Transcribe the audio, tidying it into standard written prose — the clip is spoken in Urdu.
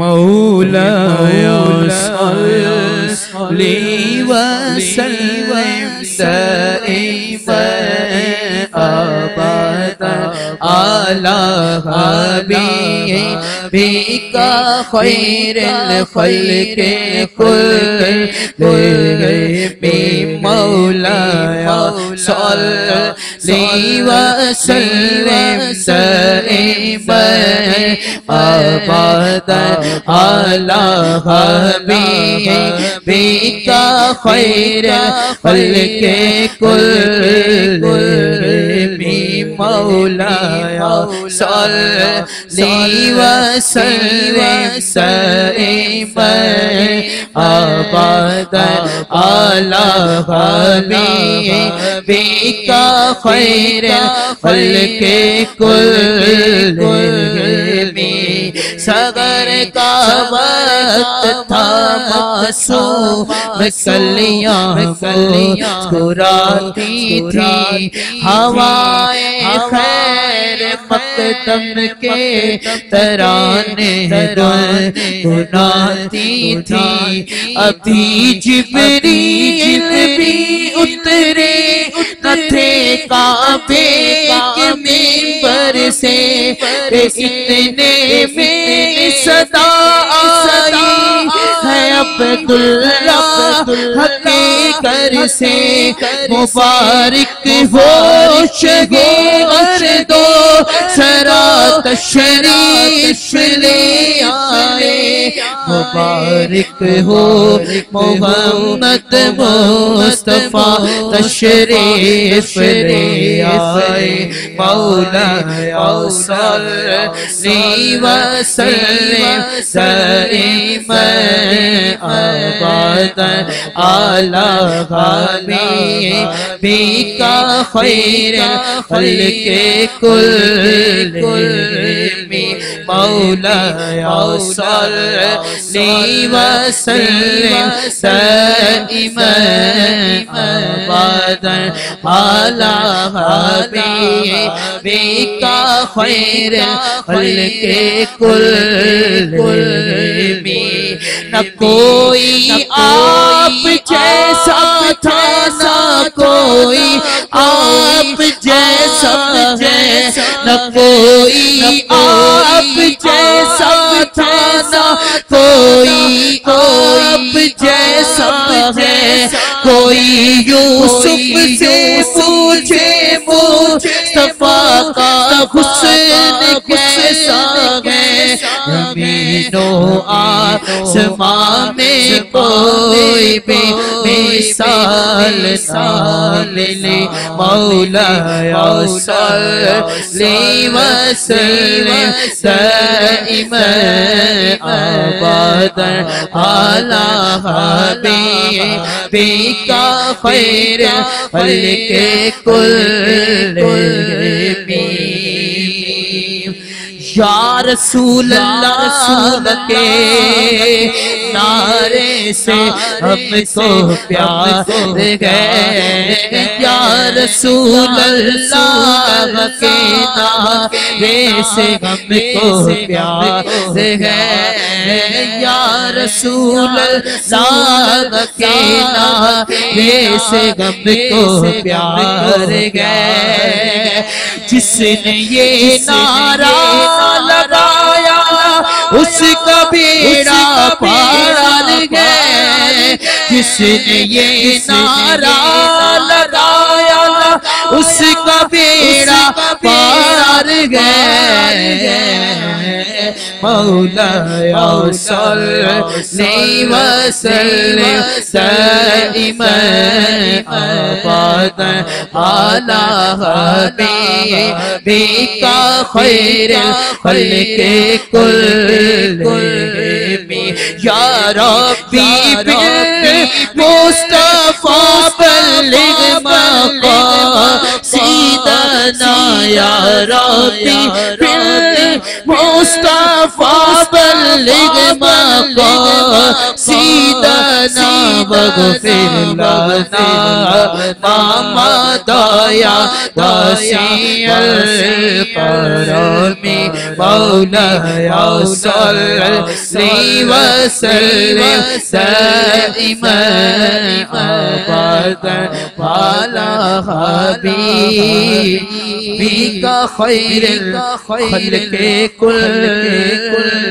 مولاي صل وسلم دائما أبدا على حبيبك خير الخلق كلهم مولاي صل وسلم دائما أبدا على حبيبك خير الخلق كلهم مولاي صل وسلم دائما أبدا على حبيبك خير الخلق كلهم صغر کا وقت تھا معصوم کلیاں مسکراتی تھی ہوائیں خیر مقدم کے ترانے گنگناتی تھی ابھی جبریل بھی اترے نہ تھے کعبے کے منبر سے اتنے میں صدا آئی ہے عبداللہ کے گھر سے مبارک ہو شہور دو سرا تشریف لے آئے مبارک ہو محمد مصطفیٰ تشریف لے آئے مولاي صل وسلم دائما أبدا على حبيبك خير الخلق كلهم مولاي صل وسلم دائما أبدا على حبيبك خير الخلق كلهم نہ کوئی آپ جیسا تھا نہ کوئی آپ جیسا ہے نہ کوئی آپ جیسا تھا نہ کوئی آپ جیسا ہے کوئی یوسف سے پوچھے مصطفیٰ کا حسن کیسا ہے زمین و آسمان میں کوئی بھی مثال لے مولاي صل وسلم دائما أبدا على حبيبك خير الخلق كلهم یا رسول اللہ کے نعرے سے ہم کو پیار ہے یا رسول اللہ کے نعرے سے ہم کو پیار ہے یا رسول اللہ کے نعرے سے ہم کو پیار ہے جس نے یہ نعرہ لگایا اس کا بیڑا پار گئے جس نے یہ نعرہ لگایا اس کا بیڑا پار گئے مولاي صل وسلم دائما أبدا على حبيبك خير الخلق كلهم يا ربي بالمصطفى بلغ مقاصدنا يا ربي بالمصطفى بلغ مقاصدنا واغفر لنا ما مضى يا واسع کرمی مولاي صل وسلم دائما ابدا على حبيبك خير الخلق كلهم